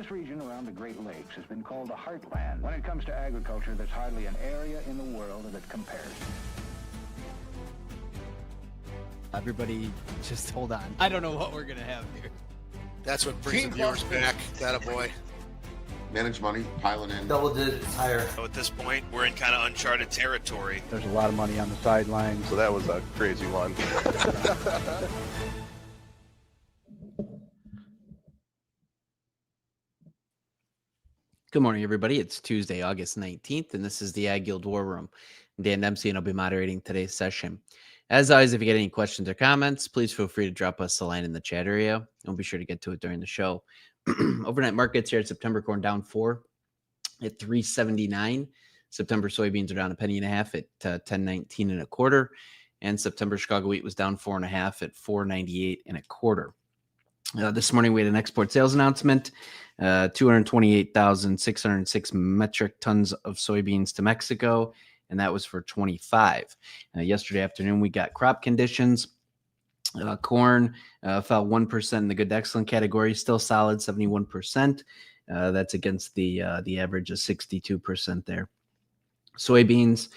This region around the Great Lakes has been called the heartland. When it comes to agriculture, there's hardly an area in the world that compares. Everybody, just hold on. I don't know what we're going to have here. That's what brings the viewers back. That a boy. Manage money, piling in. Double digits higher. So at this point, we're in kind of uncharted territory. There's a lot of money on the sidelines. So that was a crazy one. Good morning, everybody. It's Tuesday, August 19th, and this is the AgYield War Room. I'm Dan Dempsey, and I'll be moderating today's session. As always, if you get any questions or comments, please feel free to drop us a line in the chat area. And we'll be sure to get to it during the show. Overnight markets here at September corn down 4 at 379. September soybeans are down 1.5 pennies at 10.19 1/4, and September Chicago wheat was down 4.5 at 4.98 1/4. This morning we had an export sales announcement: 228,606 metric tons of soybeans to Mexico, and that was for 25. Yesterday afternoon we got crop conditions. Corn fell 1% in the good to excellent category, still solid 71%. That's against the average of 62% there. Soybeans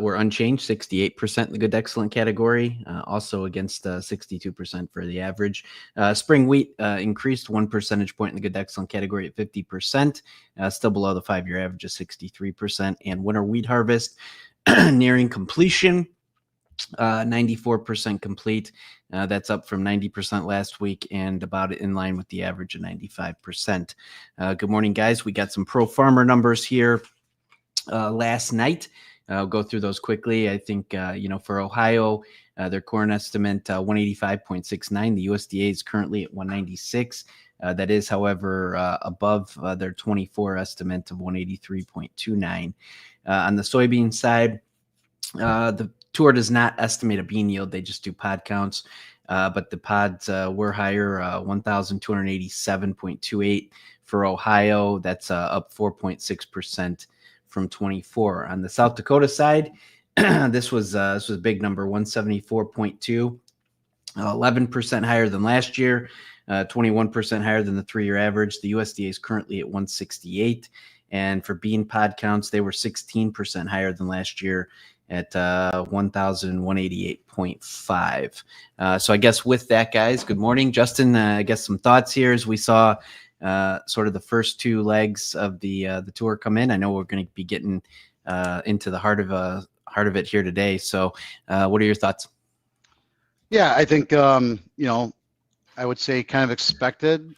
were unchanged, 68% in the good to excellent category, also against 62% for the average. Spring wheat increased 1 percentage point in the good to excellent category at 50%, still below the 5-year average of 63%. And winter wheat harvest nearing completion. 94% complete. That's up from 90% last week and about in line with the average of 95%. Good morning, guys. We got some pro farmer numbers here last night. I'll go through those quickly. I think, for Ohio, their corn estimate, 185.69. The USDA is currently at 196. That is, however, above their 24 estimate of 183.29. On the soybean side, the tour does not estimate a bean yield. They just do pod counts. But the pods were higher, 1,287.28 for Ohio. That's up 4.6% from 24. On the South Dakota side, this was a big number, 174.2, 11% higher than last year, 21% higher than the 3-year average. The USDA is currently at 168. And for bean pod counts, they were 16% higher than last year at 1,188.5. So I guess with that, guys, good morning. Justin, I guess some thoughts here as we saw sort of the first 2 legs of the tour come in. I know we're going to be getting into the heart of it here today. So what are your thoughts? Yeah, I think, I would say kind of expected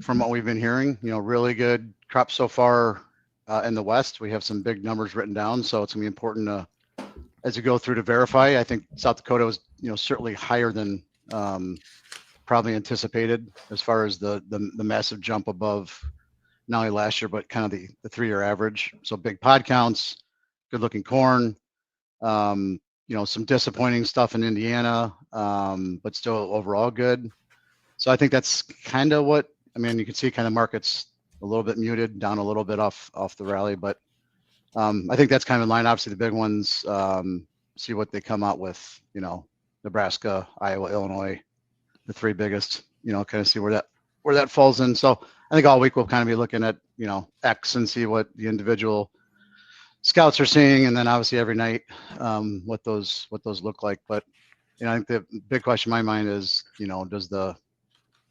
from what we've been hearing, really good crop so far in the West. We have some big numbers written down, so it's going to be important to, as you go through, to verify. I think South Dakota was, certainly higher than probably anticipated as far as the massive jump above not only last year, but kind of the 3-year average. So big pod counts, good looking corn, some disappointing stuff in Indiana, but still overall good. So I think that's kind of what, you can see kind of markets a little bit muted, down a little bit off the rally, but I think that's kind of in line. Obviously the big ones, see what they come out with, Nebraska, Iowa, Illinois, the 3 biggest, kind of see where that falls in. So I think all week we'll kind of be looking at, X and see what the individual scouts are seeing. And then obviously every night, what those look like. But, I think the big question in my mind is, does the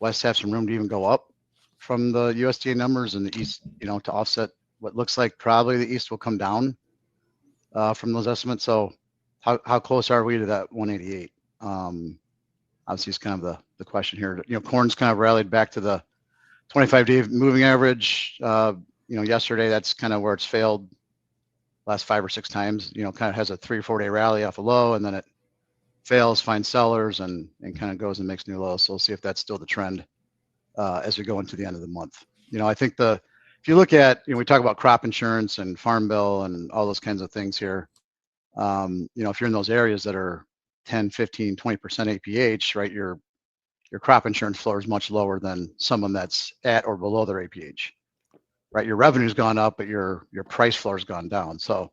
West have some room to even go up from the USDA numbers, and the East, to offset what looks like probably the East will come down from those estimates. So how close are we to that 188? Obviously it's kind of the question here. Corn's kind of rallied back to the 25-day moving average. Yesterday, that's kind of where it's failed last 5 or 6 times. Kind of has a 3 or 4 day rally off a low, and then it fails, finds sellers, and kind of goes and makes new lows. So we'll see if that's still the trend as we go into the end of the month. I think if you look at, we talk about crop insurance and farm bill and all those kinds of things here. If you're in those areas that are 10, 15, 20% APH, right, your crop insurance floor is much lower than someone that's at or below their APH, right? Your revenue's gone up, but your price floor has gone down. So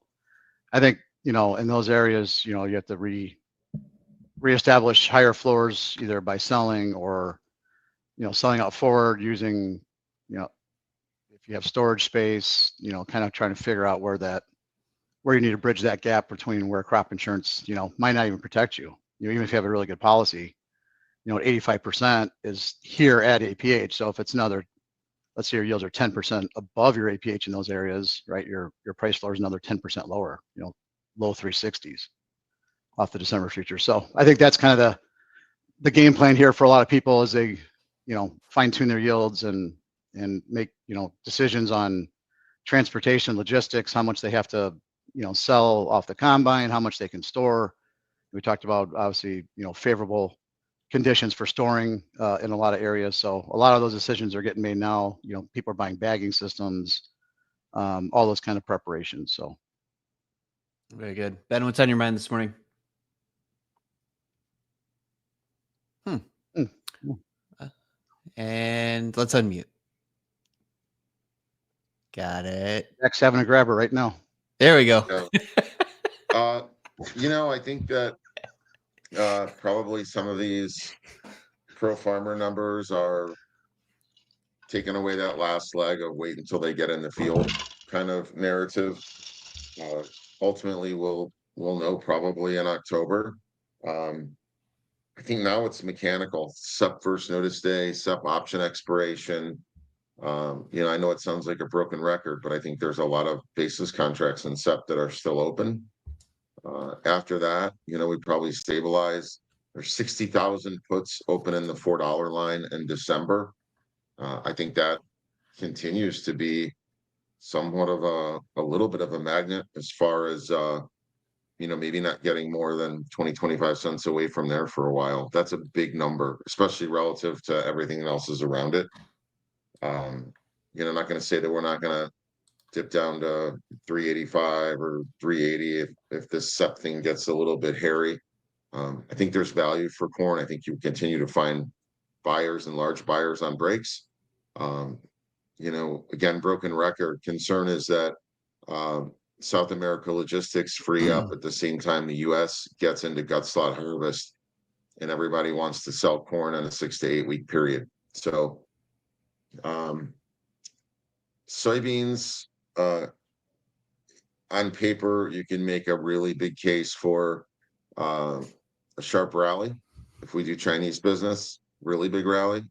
I think, in those areas, you have to reestablish higher floors, either by selling or, selling out forward using, you have storage space, kind of trying to figure out where you need to bridge that gap between where crop insurance, might not even protect you. Even if you have a really good policy, 85% is here at APH. So if it's another, let's say your yields are 10% above your APH in those areas, right? Your price floor is another 10% lower, low 360s off the December future. So I think that's kind of the game plan here for a lot of people as they, fine tune their yields and make, decisions on transportation, logistics, how much they have to, sell off the combine, how much they can store. We talked about obviously, favorable conditions for storing in a lot of areas. So a lot of those decisions are getting made now. People are buying bagging systems, all those kind of preparations. So very good. Ben, what's on your mind this morning? And let's unmute. Got it. Jack's having a grabber right now. There we go. I think that probably some of these pro farmer numbers are taking away that last leg of wait until they get in the field kind of narrative. Ultimately, we'll know probably in October. I think now it's mechanical. SEP first notice day, SEP option expiration. I know it sounds like a broken record, but I think there's a lot of basis contracts in SEP that are still open. After that, we probably stabilize. There's 60,000 puts open in the $4 line in December. I think that continues to be somewhat of a little bit of a magnet as far as, maybe not getting more than 20-25 cents away from there for a while. That's a big number, especially relative to everything else is around it. I'm not going to say that we're not going to dip down to 385 or 380 if this SEP thing gets a little bit hairy. I think there's value for corn. I think you continue to find buyers and large buyers on breaks. Again, broken record. Concern is that South America logistics free up at the same time the U.S. gets into gut slot harvest, and everybody wants to sell corn in a 6 to 8 week period. So soybeans, on paper, you can make a really big case for a sharp rally if we do Chinese business, really big rally.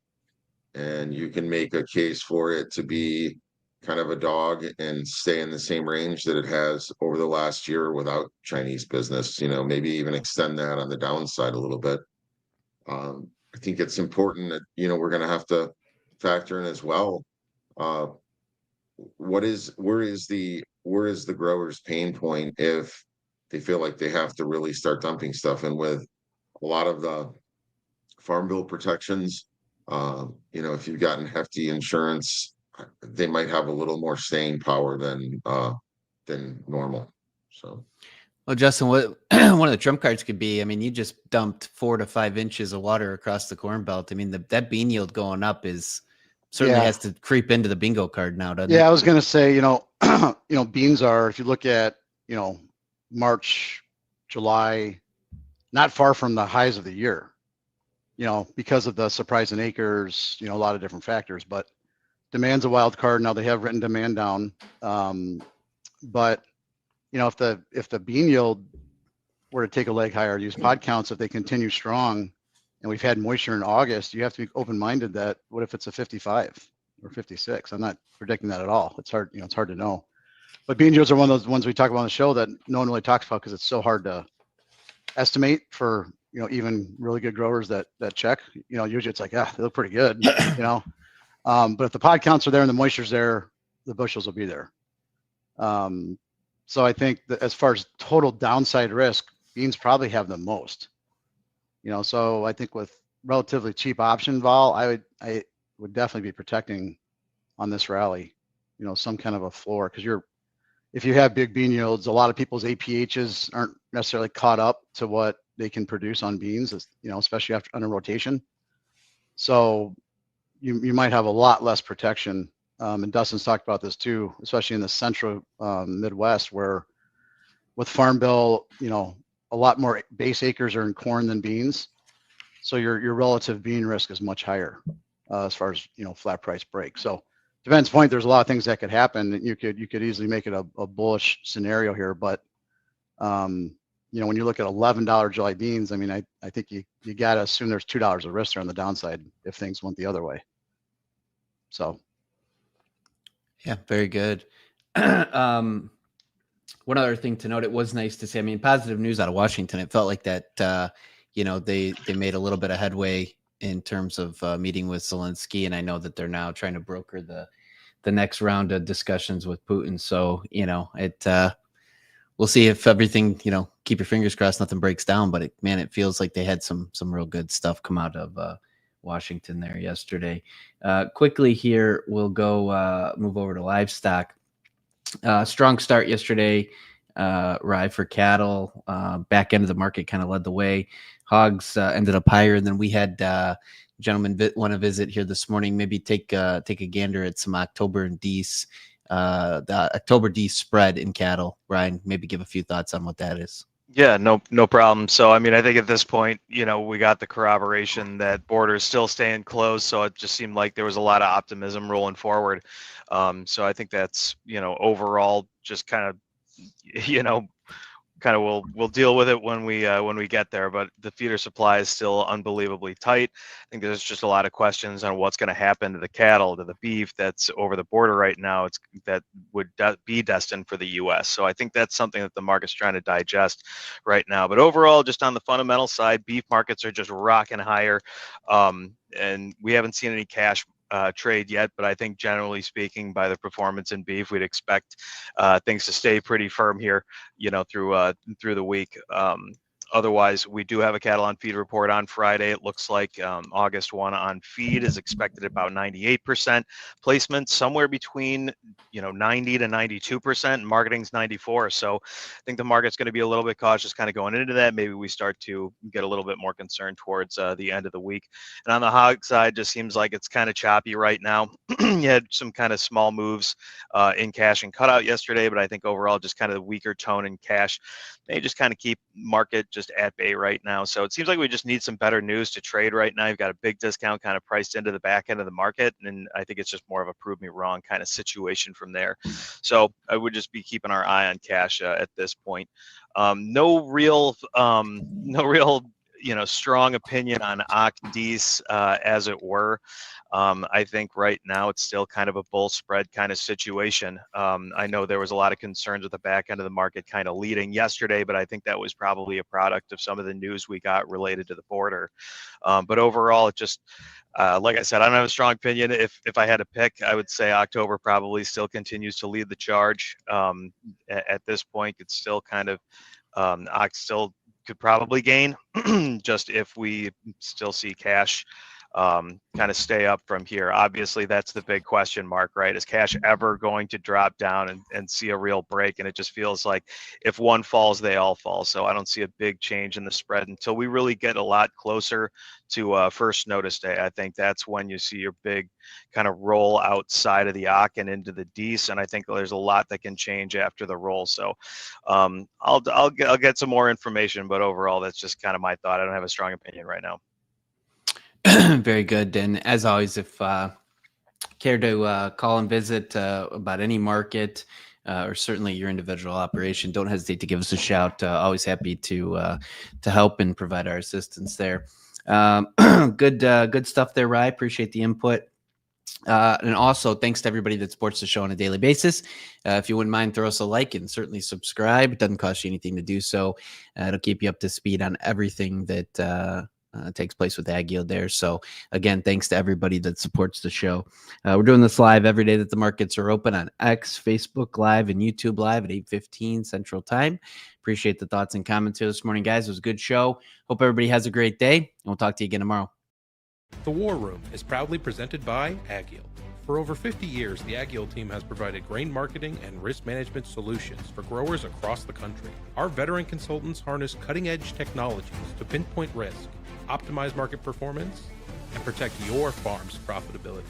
And you can make a case for it to be kind of a dog and stay in the same range that it has over the last year without Chinese business, maybe even extend that on the downside a little bit. I think it's important that, we're going to have to factor in as well. Where is the grower's pain point if they feel like they have to really start dumping stuff? And with a lot of the farm bill protections, if you've gotten hefty insurance, they might have a little more staying power than normal. So, well, Justin, what one of the trump cards could be, you just dumped 4 to 5 inches of water across the corn belt. That bean yield going up is certainly has to creep into the bingo card now, doesn't it? Yeah, I was going to say, beans are, if you look at, March, July, not far from the highs of the year, because of the surprise in acres, a lot of different factors, but demand's a wild card. Now they have written demand down. But if the bean yield were to take a leg higher, use pod counts, if they continue strong and we've had moisture in August, you have to be open-minded that what if it's a 55 or 56? I'm not predicting that at all. It's hard, it's hard to know. But bean yields are one of those ones we talk about on the show that no one really talks about because it's so hard to estimate for, even really good growers that check. Usually it's like, they look pretty good, but if the pod counts are there and the moisture's there, the bushels will be there. So I think that as far as total downside risk, beans probably have the most. So I think with relatively cheap option vol, I would definitely be protecting on this rally, some kind of a floor, because if you have big bean yields, a lot of people's APHs aren't necessarily caught up to what they can produce on beans, especially after under rotation. So you might have a lot less protection. And Dustin's talked about this too, especially in the central Midwest, where with Farm Bill, a lot more base acres are in corn than beans. So your relative bean risk is much higher as far as, flat price break. So to Ben's point, there's a lot of things that could happen. You could easily make it a bullish scenario here, but you know, when you look at $11 July beans, I mean, I think you got to assume there's $2 of risk there on the downside if things went the other way. So, yeah, very good. One other thing to note, it was nice to see, I mean, positive news out of Washington. It felt like that, you know, they made a little bit of headway in terms of meeting with Zelensky. And I know that they're now trying to broker the next round of discussions with Putin. So, you know, we'll see if everything, you know, keep your fingers crossed, nothing breaks down. But it feels like they had some real good stuff come out of Washington there yesterday. Quickly here, we'll go move over to livestock. Strong start yesterday, Rye, for cattle. Back end of the market kind of led the way. Hogs ended up higher, and then we had gentlemen want to visit here this morning. Maybe take a gander at some October and Dees. The October D spread in cattle. Ryan, maybe give a few thoughts on what that is. Yeah, no problem. So, I mean, I think at this point, you know, we got the corroboration that borders still staying closed. So it just seemed like there was a lot of optimism rolling forward. So I think that's, you know, overall just kind of, you know, we'll deal with it when we get there, but the feeder supply is still unbelievably tight. I think there's just a lot of questions on what's going to happen to the cattle, to the beef that's over the border right now. That would be destined for the U.S. So I think that's something that the market's trying to digest right now. But overall, just on the fundamental side, beef markets are just rocking higher, and we haven't seen any cash trade yet, but I think generally speaking, by the performance in beef, we'd expect things to stay pretty firm here, you know, through the week. Otherwise, we do have a cattle on feed report on Friday. It looks like August 1 on feed is expected at about 98% placement, somewhere between, you know, 90 to 92%, and marketing's 94. So I think the market's going to be a little bit cautious kind of going into that. Maybe we start to get a little bit more concerned towards the end of the week. And on the hog side, just seems like it's kind of choppy right now. You had some kind of small moves in cash and cutout yesterday, but I think overall just kind of the weaker tone in cash may just kind of keep market just at bay right now. So it seems like we just need some better news to trade right now. You've got a big discount kind of priced into the back end of the market, and I think it's just more of a prove me wrong kind of situation from there. So I would just be keeping our eye on cash at this point. No real you know, strong opinion on OCDs as it were. I think right now it's still kind of a bull spread kind of situation. I know there was a lot of concerns with the back end of the market kind of leading yesterday, but I think that was probably a product of some of the news we got related to the border. But overall, it just, like I said, I don't have a strong opinion. If I had to pick, I would say October probably still continues to lead the charge. At this point, it's still kind of, still could probably gain just if we still see cash kind of stay up from here. Obviously, that's the big question mark, right? Is cash ever going to drop down and see a real break? And it just feels like if one falls, they all fall. So I don't see a big change in the spread until we really get a lot closer to first notice day. I think that's when you see your big kind of roll outside of the ACK and into the D's. And I think there's a lot that can change after the roll. So I'll get some more information, but overall, that's just kind of my thought. I don't have a strong opinion right now. Very good. And as always, if care to call and visit about any market or certainly your individual operation, don't hesitate to give us a shout. Always happy to help and provide our assistance there. Good stuff there, Rye. Appreciate the input. And also thanks to everybody that supports the show on a daily basis. If you wouldn't mind, throw us a like and certainly subscribe. It doesn't cost you anything to do so. It'll keep you up to speed on everything that takes place with AgYield there. So again, thanks to everybody that supports the show. We're doing this live every day that the markets are open on X, Facebook Live, and YouTube Live at 8:15 Central Time. Appreciate the thoughts and comments here this morning, guys. It was a good show. Hope everybody has a great day, and we'll talk to you again tomorrow. The War Room is proudly presented by AgYield. For over 50 years, the AgYield team has provided grain marketing and risk management solutions for growers across the country. Our veteran consultants harness cutting-edge technologies to pinpoint risk, optimize market performance, and protect your farm's profitability.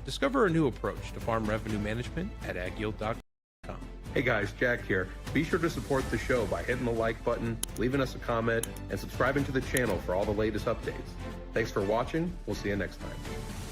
Discover a new approach to farm revenue management at agyield.com. Hey guys, Jack here. Be sure to support the show by hitting the like button, leaving us a comment, and subscribing to the channel for all the latest updates. Thanks for watching. We'll see you next time.